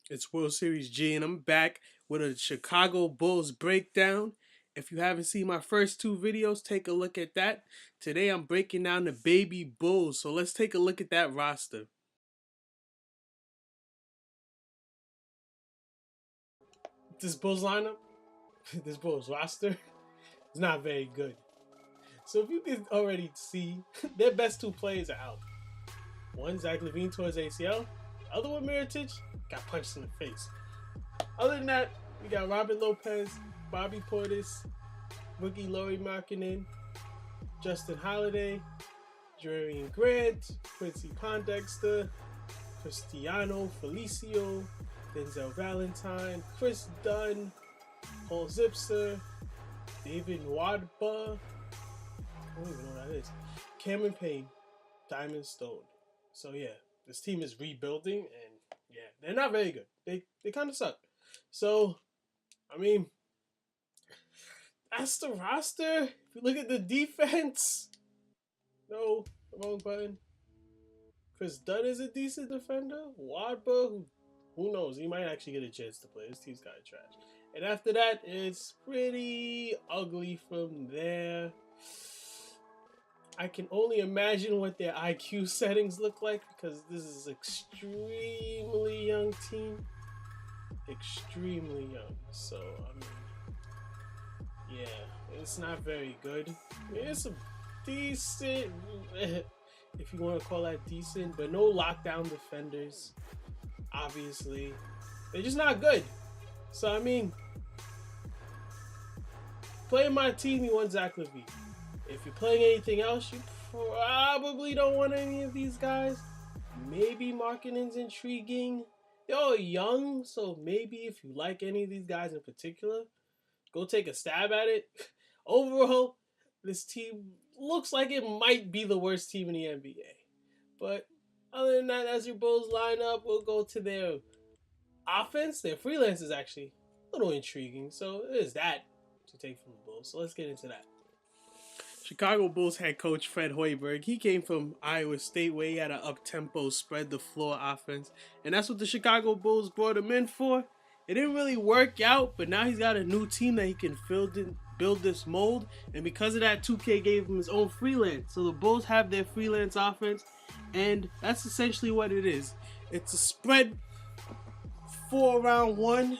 It's World Series G, and I'm back with a Chicago Bulls breakdown. If you haven't seen my first two videos, take a look at that. Today I'm breaking down the baby Bulls, so let's take a look at that roster. This Bulls lineup, this Bulls roster, is not very good. So if you can already see, their best two players are out. One, Zach LaVine towards ACL. The other one, Mirotic, got punched in the face. Other than that, we got Robin Lopez, Bobby Portis, rookie Laurie Markkinen, Justin Holiday, Jeremy Grant, Quincy Pondexter, Cristiano Felicio, Denzel Valentine, Chris Dunn, Paul Zipser, David Wadba, I don't even know what that is, Cameron Payne, Diamond Stone. So yeah, this team is rebuilding, and yeah, they're not very good. They kind of suck. So, I mean, that's the roster. If you look at the defense, no, wrong button. Chris Dunn is a decent defender. Wadba, who knows? He might actually get a chance to play. This team's kind of trash. And after that, it's pretty ugly from there. I can only imagine what their IQ settings look like because this is an extremely young team. Extremely young. So, I mean, yeah, it's not very good. It's a decent, if you want to call that decent, but no lockdown defenders, obviously. They're just not good. So, I mean, playing my team, you want Zach LaVine. If you're playing anything else, you probably don't want any of these guys. Maybe Markkinen's intriguing. They're all young, so maybe if you like any of these guys in particular, go take a stab at it. Overall, this team looks like it might be the worst team in the NBA. But other than that, as your Bulls line up, we'll go to their offense. Their freelance is actually a little intriguing. So there's that to take from the Bulls. So let's get into that. Chicago Bulls head coach Fred Hoiberg, he came from Iowa State where he had an up-tempo, spread-the-floor offense. And that's what the Chicago Bulls brought him in for. It didn't really work out, but now he's got a new team that he can build this mold. And because of that, 2K gave him his own freelance. So the Bulls have their freelance offense, and that's essentially what it is. It's a spread 4-around-1.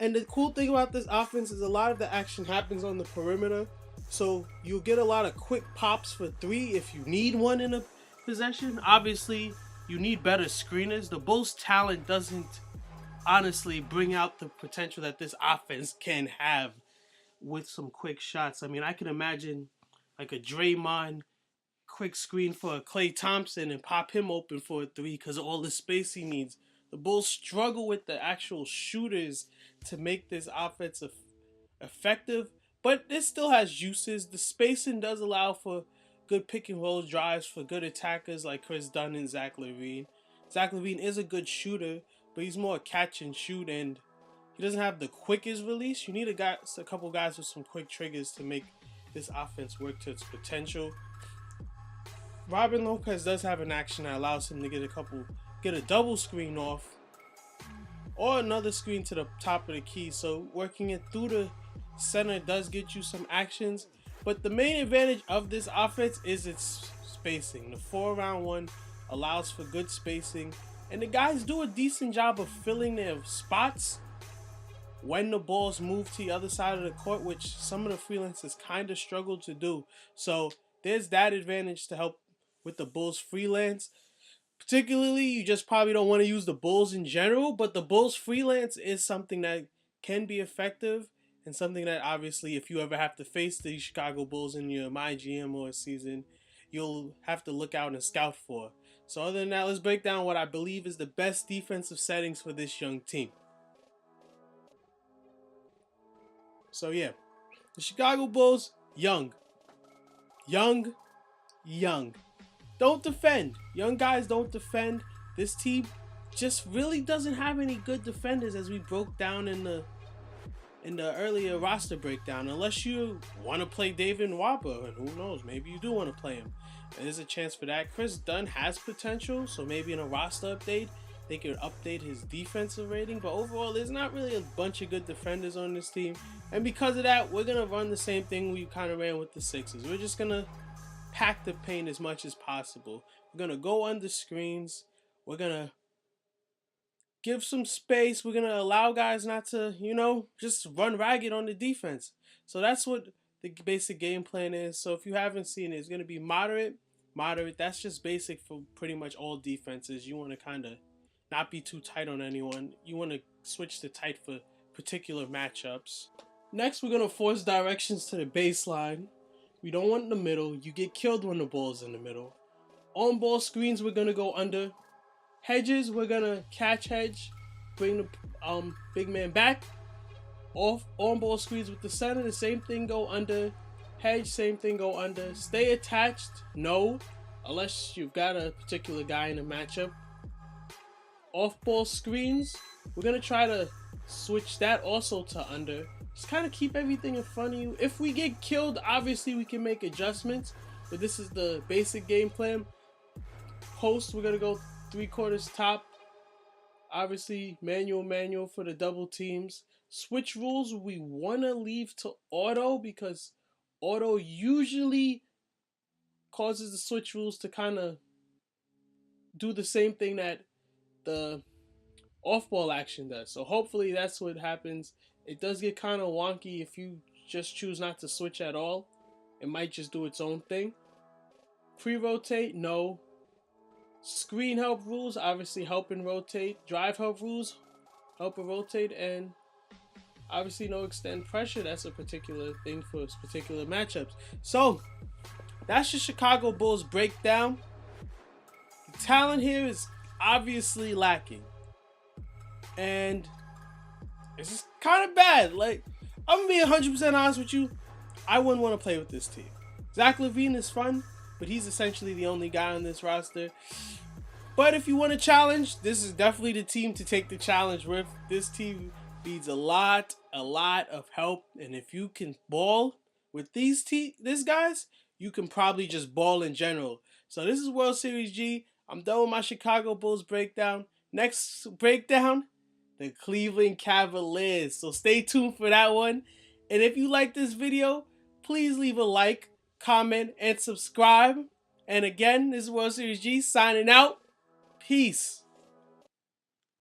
And the cool thing about this offense is a lot of the action happens on the perimeter. So you'll get a lot of quick pops for three if you need one in a possession. Obviously, you need better screeners. The Bulls' talent doesn't honestly bring out the potential that this offense can have with some quick shots. I mean, I can imagine like a Draymond quick screen for a Klay Thompson and pop him open for a three because of all the space he needs. The Bulls struggle with the actual shooters to make this offense effective. But it still has uses. The spacing does allow for good pick and roll drives for good attackers like Chris Dunn and Zach LaVine. Zach LaVine is a good shooter, but he's more catch and shoot, and he doesn't have the quickest release. You need a couple guys with some quick triggers to make this offense work to its potential. Robin Lopez does have an action that allows him to get a double screen off, or another screen to the top of the key. So working it through the center does get you some actions, but the main advantage of this offense is its spacing. The 4-around-1 allows for good spacing, and the guys do a decent job of filling their spots when the balls move to the other side of the court, which some of the freelancers kind of struggle to do. So there's that advantage to help with the Bulls freelance. Particularly, you just probably don't want to use the Bulls in general, but the Bulls freelance is something that can be effective. And something that obviously, if you ever have to face the Chicago Bulls in your MyGM or season, you'll have to look out and scout for. So other than that, let's break down what I believe is the best defensive settings for this young team. So yeah, the Chicago Bulls, young. Don't defend. Young guys don't defend. This team just really doesn't have any good defenders, as we broke down in the earlier roster breakdown, unless you want to play David Nwaba, and who knows, maybe you do want to play him. There's a chance for that. Chris Dunn has potential, so maybe in a roster update, they could update his defensive rating. But overall, there's not really a bunch of good defenders on this team. And because of that, we're going to run the same thing we kind of ran with the Sixers. We're just going to pack the paint as much as possible. We're going to go under screens. We're going to give some space. We're going to allow guys not to, just run ragged on the defense. So that's what the basic game plan is. So if you haven't seen it, it's going to be moderate. That's just basic for pretty much all defenses. You want to kind of not be too tight on anyone. You want to switch to tight for particular matchups. Next, we're going to force directions to the baseline. We don't want the middle. You get killed when the ball's in the middle. On ball screens, we're going to go under. Hedges, we're going to catch hedge. Bring the big man back. Off on ball screens with the center, the same thing, go under. Hedge, same thing, go under. Stay attached, no, unless you've got a particular guy in a matchup. Off ball screens, we're going to try to switch that also to under. Just kind of keep everything in front of you. If we get killed, obviously we can make adjustments, but this is the basic game plan. Post, we're going to go 3/4 top. Obviously, manual for the double teams. Switch rules, we want to leave to auto because auto usually causes the switch rules to kind of do the same thing that the off-ball action does. So hopefully that's what happens. It does get kind of wonky if you just choose not to switch at all. It might just do its own thing. Pre-rotate, no. Screen help rules, obviously help and rotate. Drive help rules, help and rotate. And obviously no extend pressure. That's a particular thing for particular matchups. So that's your Chicago Bulls breakdown. The talent here is obviously lacking. And it's just kind of bad. Like, I'm going to be 100% honest with you. I wouldn't want to play with this team. Zach LaVine is fun, but he's essentially the only guy on this roster. But if you want a challenge, this is definitely the team to take the challenge with. This team needs a lot of help. And if you can ball with these guys, you can probably just ball in general. So this is World Series G. I'm done with my Chicago Bulls breakdown. Next breakdown, the Cleveland Cavaliers. So stay tuned for that one. And if you like this video, please leave a like, comment, and subscribe. And again, this is World Series G signing out. Peace.